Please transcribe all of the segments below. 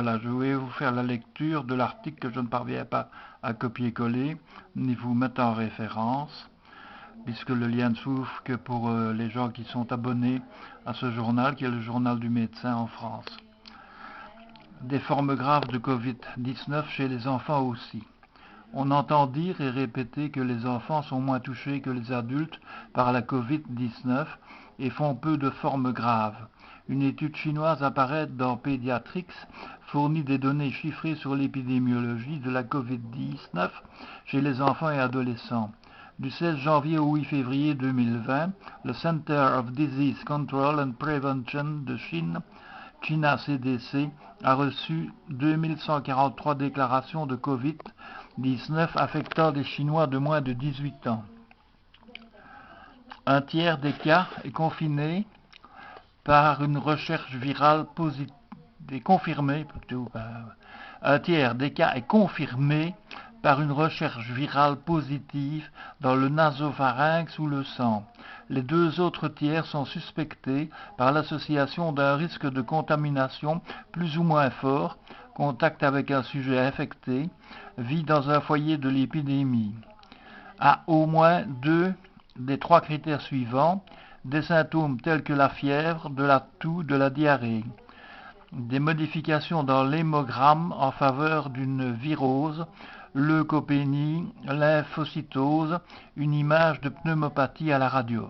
Voilà, je vais vous faire la lecture de l'article que je ne parviens pas à copier-coller, ni vous mettre en référence, puisque le lien ne s'ouvre que pour les gens qui sont abonnés à ce journal, qui est le journal du médecin en France. Des formes graves de Covid-19 chez les enfants aussi. On entend dire et répéter que les enfants sont moins touchés que les adultes par la Covid-19 et font peu de formes graves. Une étude chinoise apparaît dans Pediatrics fournit des données chiffrées sur l'épidémiologie de la Covid-19 chez les enfants et adolescents. Du 16 janvier au 8 février 2020, le Center of Disease Control and Prevention de Chine, China CDC, a reçu 2143 déclarations de Covid-19 affectant des Chinois de moins de 18 ans. Un tiers des cas est confirmé par une recherche virale positive. Un tiers des cas est confirmé par une recherche virale positive dans le nasopharynx ou le sang. Les 2 autres tiers sont suspectés par l'association d'un risque de contamination plus ou moins fort, contact avec un sujet infecté, vit dans un foyer de l'épidémie. À au moins 2 des 3 critères suivants, des symptômes tels que la fièvre, de la toux, de la diarrhée. Des modifications dans l'hémogramme en faveur d'une virose, leucopénie, lymphocytose, une image de pneumopathie à la radio.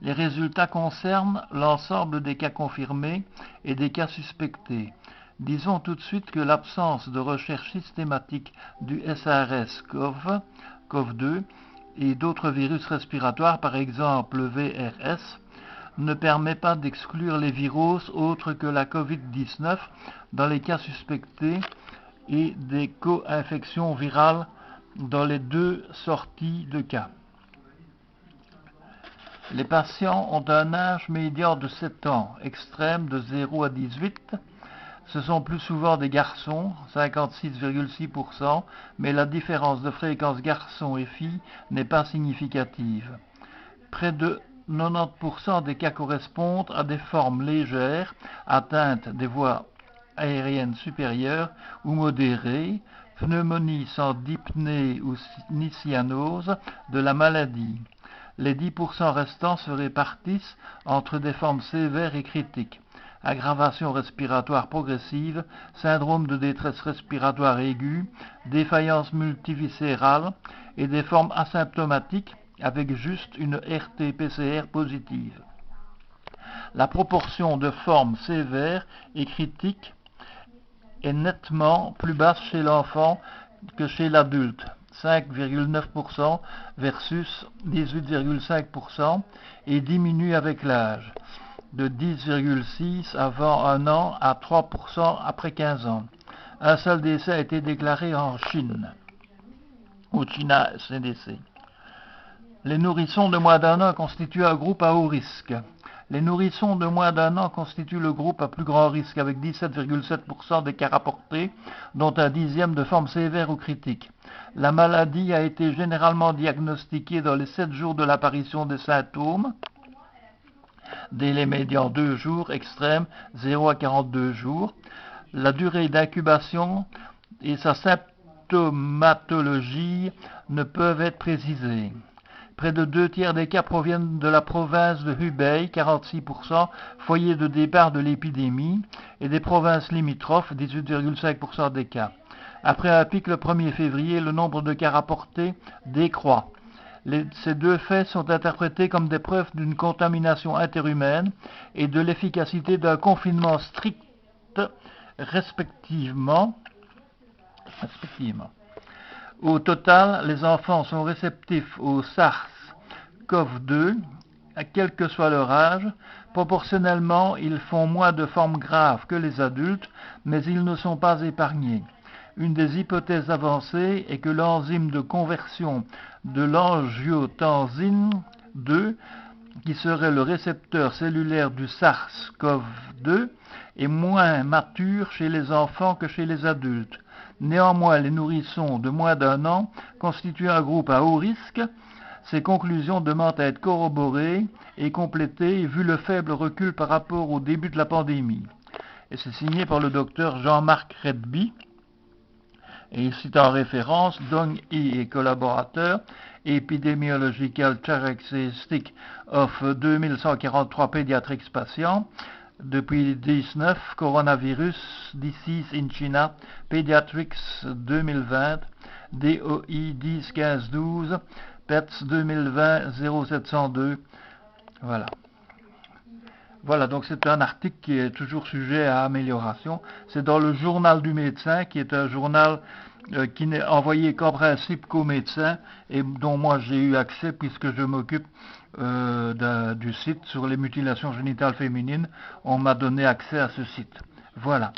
Les résultats concernent l'ensemble des cas confirmés et des cas suspectés. Disons tout de suite que l'absence de recherche systématique du SARS-CoV-2 et d'autres virus respiratoires, par exemple le VRS, ne permet pas d'exclure les viroses autres que la Covid-19 dans les cas suspectés et des co-infections virales dans les 2 sorties de cas. Les patients ont un âge médian de 7 ans, extrême de 0 à 18. Ce sont plus souvent des garçons, 56,6%, mais la différence de fréquence garçons et filles n'est pas significative. Près de 90% des cas correspondent à des formes légères, atteintes des voies aériennes supérieures ou modérées, pneumonie sans dypnée ou ni cyanose de la maladie. Les 10% restants se répartissent entre des formes sévères et critiques. Aggravation respiratoire progressive, syndrome de détresse respiratoire aiguë, défaillance multiviscérale et des formes asymptomatiques avec juste une RT-PCR positive. La proportion de formes sévères et critiques est nettement plus basse chez l'enfant que chez l'adulte, 5,9% versus 18,5%, et diminue avec l'âge, de 10,6% avant 1 an à 3% après 15 ans. Un seul décès a été déclaré en Chine, au China CDC. Les nourrissons de moins d'1 an constituent un groupe à haut risque. Les nourrissons de moins d'1 an constituent le groupe à plus grand risque avec 17,7% des cas rapportés, dont un dixième de forme sévère ou critique. La maladie a été généralement diagnostiquée dans les 7 jours de l'apparition des symptômes, délai médian 2 jours, extrême 0 à 42 jours. La durée d'incubation et sa symptomatologie ne peuvent être précisées. Près de 2 tiers des cas proviennent de la province de Hubei, 46%, foyer de départ de l'épidémie, et des provinces limitrophes, 18,5% des cas. Après un pic le 1er février, le nombre de cas rapportés décroît. Ces 2 faits sont interprétés comme des preuves d'une contamination interhumaine et de l'efficacité d'un confinement strict, respectivement. Au total, les enfants sont réceptifs au SARS-CoV-2, quel que soit leur âge. Proportionnellement, ils font moins de formes graves que les adultes, mais ils ne sont pas épargnés. Une des hypothèses avancées est que l'enzyme de conversion de l'angiotensine 2, qui serait le récepteur cellulaire du SARS-CoV-2, est moins mature chez les enfants que chez les adultes. Néanmoins, les nourrissons de moins d'1 an constituent un groupe à haut risque. Ces conclusions demandent à être corroborées et complétées vu le faible recul par rapport au début de la pandémie. et c'est signé par le docteur Jean-Marc Redby. Et il cite en référence Dong Yi et collaborateurs, Epidemiological Characteristic of 2143 Pediatrics patients, depuis 19, Coronavirus Disease in China, Pediatrics 2020, DOI 10 15 12, PETS 2020 0702. Voilà. Voilà, donc c'est un article qui est toujours sujet à amélioration. C'est dans le Journal du médecin, qui est un journal qui n'est envoyé qu'en principe qu'aux médecins et dont moi j'ai eu accès puisque je m'occupe du site sur les mutilations génitales féminines. On m'a donné accès à ce site. Voilà.